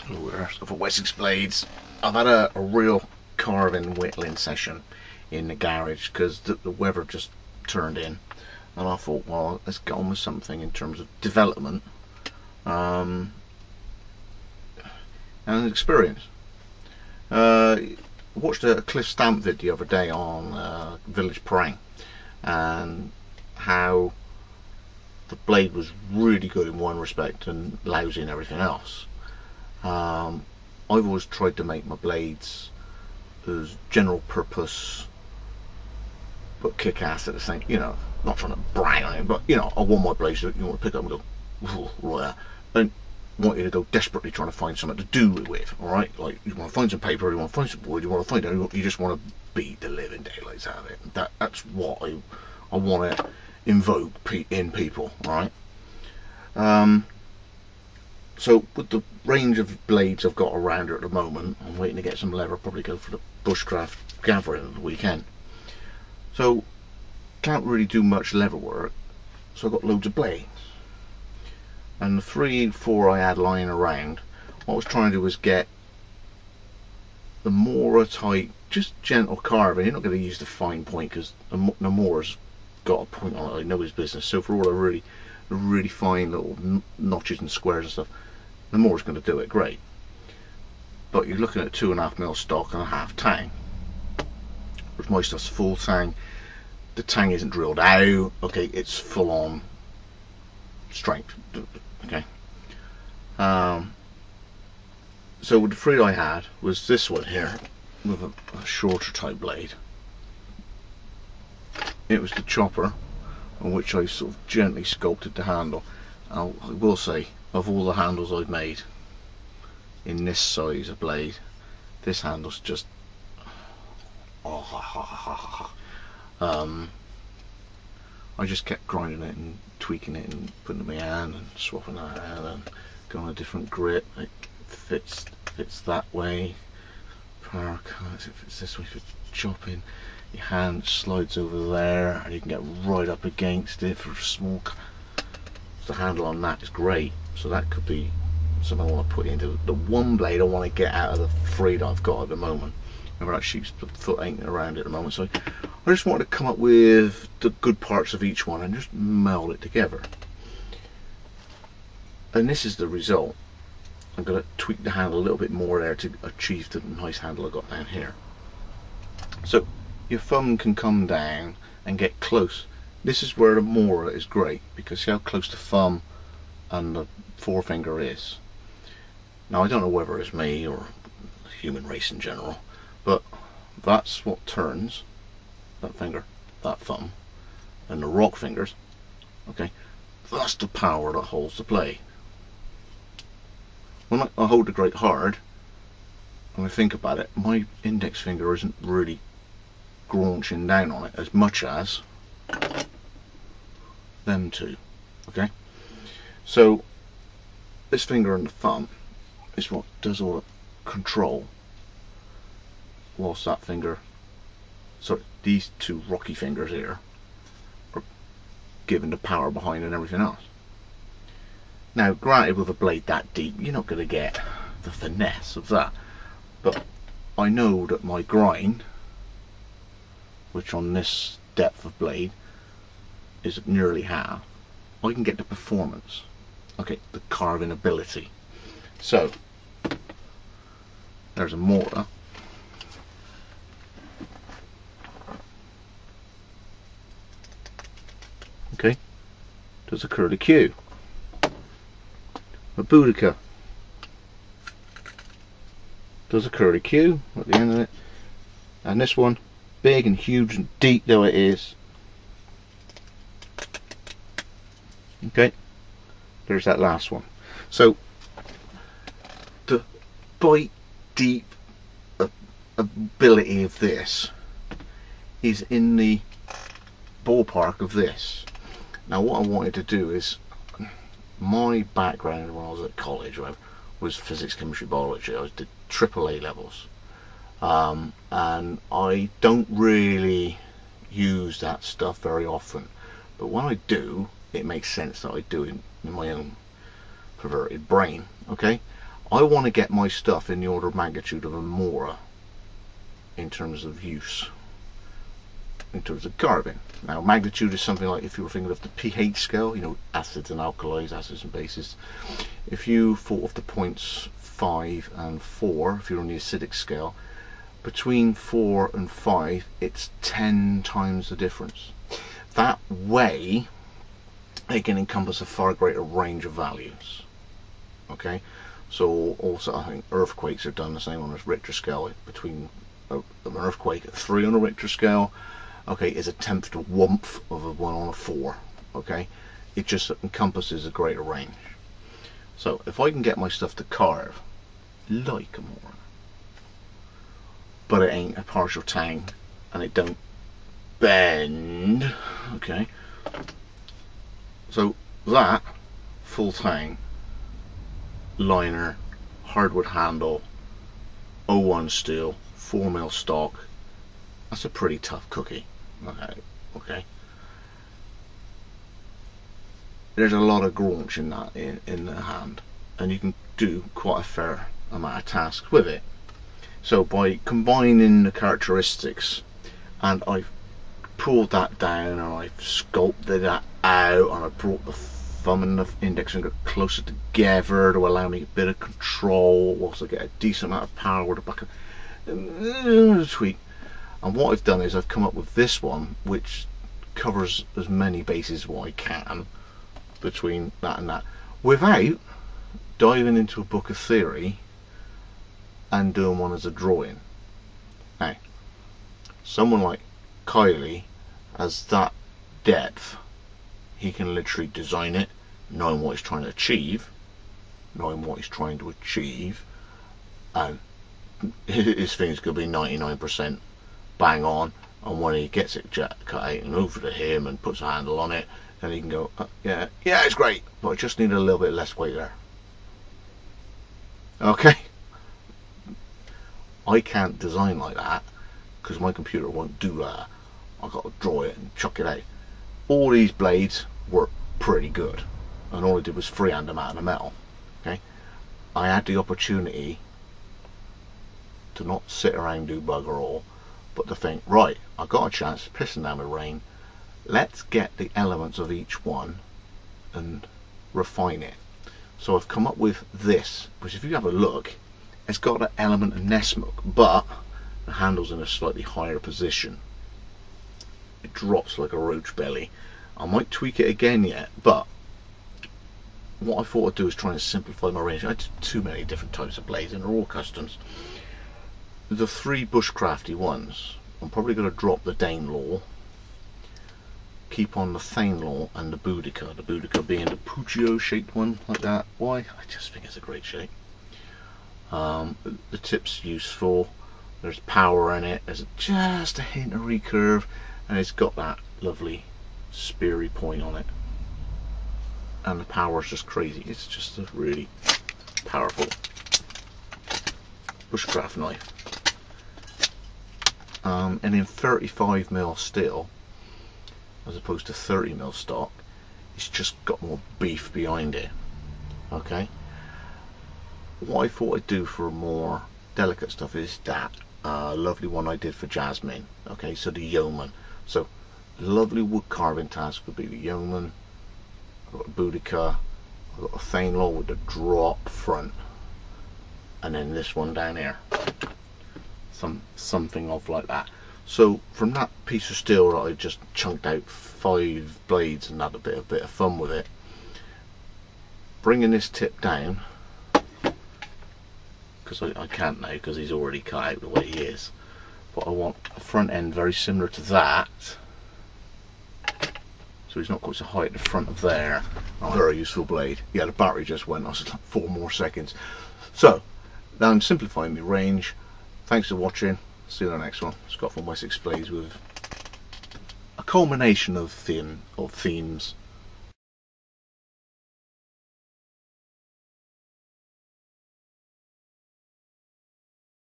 For Wessex blades, I've had a real carving whittling session in the garage because the weather just turned in, and I thought, well, let's get on with something in terms of development and experience. I watched a Cliff Stamp vid the other day on Village Prang and how the blade was really good in one respect and lousy in everything else. I've always tried to make my blades as general purpose but kick-ass at the same, you know, not trying to brag on it, but you know, I want my blades that you want to pick up and go right, I don't want you to go desperately trying to find something to do it with. Alright, like you want to find some paper, you want to find some wood, you want to find out, you just want to beat the living daylights out of it. That's what I want to invoke in people. Alright, so with the range of blades I've got around here at the moment, I'm waiting to get some leather. Probably go for the bushcraft gathering at the weekend. So can't really do much leather work, so I've got loads of blades. And the 3-4 I had lying around, what I was trying to do was get the Mora type, just gentle carving. You're not going to use the fine point because the Mora's got a point on it. I know his business. So for all the really fine little notches and squares and stuff, the Mora's going to do it great. But you're looking at 2.5mm stock and a half tang. Whereas my stuff's full tang. The tang isn't drilled out. Okay, it's full on strength. Okay. So the three I had was this one here with a shorter type blade. It was the chopper on which I sort of gently sculpted the handle. I will say, of all the handles I've made in this size of blade, this handle's just I just kept grinding it and tweaking it and putting it in my hand and swapping that out and going on a different grip. It fits that way. Power cuts, it fits this way for chopping. Your hand slides over there and you can get right up against it for small. The handle on that is great, so that could be something I want to put into the one blade I want to get out of the three that I've got at the moment. Remember, that sheep's foot ain't around it at the moment, so I just wanted to come up with the good parts of each one and just meld it together. And this is the result. I'm going to tweak the handle a little bit more there to achieve the nice handle I got down here. So your thumb can come down and get close. This is where the Mora is great, because see how close the thumb and the forefinger is. Now I don't know whether it's me or the human race in general, but that's what turns that finger, that thumb, and the rock fingers. Okay, that's the power that holds the blade. When I hold the grate hard and I think about it, my index finger isn't really graunching down on it as much as them two. Okay, so this finger and the thumb is what does all the control, whilst that finger, sorry, these two rocky fingers here are giving the power behind and everything else. Now granted, with a blade that deep you're not going to get the finesse of that, but I know that my grind, which on this depth of blade is nearly half, I can get the performance, okay, the carving ability. So there's a Mora. Okay, does a curly Q. A Boudica does a curly Q at the end of it, and this one, big and huge and deep though it is, okay, there's that last one. So the bite deep ability of this is in the ballpark of this. Now what I wanted to do is, my background when I was at college or whatever, was physics, chemistry, biology. I did AAA levels, and I don't really use that stuff very often, but when I do, it makes sense that I do it in my own perverted brain. Okay, I want to get my stuff in the order of magnitude of a Mora in terms of use, in terms of carving. Now magnitude is something like, if you were thinking of the pH scale, you know, acids and alkalis, acids and bases. If you thought of the points 5 and 4, if you're on the acidic scale, between 4 and 5 it's 10 times the difference. That way it can encompass a far greater range of values. Okay, so also I think earthquakes are done the same on a Richter scale. Between an earthquake at 3 on a Richter scale, okay, is a tenth to one-th of a 1 on a 4. Okay, it just encompasses a greater range. So if I can get my stuff to carve like a Mora, but it ain't a partial tang and it don't bend, okay, so that full tang, liner, hardwood handle, 01 steel, 4mm stock, that's a pretty tough cookie. Okay. There's a lot of graunch in that in the hand, and you can do quite a fair amount of tasks with it. So by combining the characteristics, and I've pulled that down and I've sculpted that out, and I brought the thumb and the index finger closer together to allow me a bit of control, whilst I get a decent amount of power with the back of tweak. And what I've done is I've come up with this one, which covers as many bases as what I can between that and that, without diving into a book of theory and doing one as a drawing. Now, someone like Kylie has that depth. He can literally design it, knowing what he's trying to achieve, and his thing's going to be 99% bang on, and when he gets it cut out and over to him and puts a handle on it, then he can go, yeah, it's great, but I just need a little bit less weight there. Okay, I can't design like that because my computer won't do that. I've got to draw it and chuck it out. All these blades work pretty good, and all I did was freehand them out of the metal. Okay, I had the opportunity to not sit around and do bugger all, but to think, right, I got a chance, pissing down with rain, let's get the elements of each one and refine it. So I've come up with this, which if you have a look, it's got an element of Wessmuk, but the handle's in a slightly higher position. It drops like a roach belly. I might tweak it again yet, but what I thought I'd do is try and simplify my range. I did too many different types of blades and they're all customs. The 3 bushcrafty ones, I'm probably going to drop the Danelaw, keep on the Thanelaw and the Boudica being the Puccio shaped one like that. Why? I just think it's a great shape. The tip's useful, there's power in it, there's just a hint of recurve, and it's got that lovely speary point on it, and the power is just crazy. It's just a really powerful bushcraft knife, and in 35mm steel as opposed to 30mm stock, it's just got more beef behind it. Okay, what I thought I'd do for more delicate stuff is that lovely one I did for Jasmine. Okay, so the yeoman. So lovely wood carving task would be the yeoman. I've got a Boudica, I've got a Thanelaw with the drop front, and then this one down here, something of like that. So from that piece of steel that I just chunked out 5 blades and had a bit of fun with it, bringing this tip down, because I can't now because he's already cut out the way he is, but I want a front end very similar to that, so he's not quite so high at the front of there. Oh, very useful blade. Yeah, the battery just went. I was like 4 more seconds. So now I'm simplifying my range. Thanks for watching. See you in the next one. Scott from Wessex Blades with a culmination of themes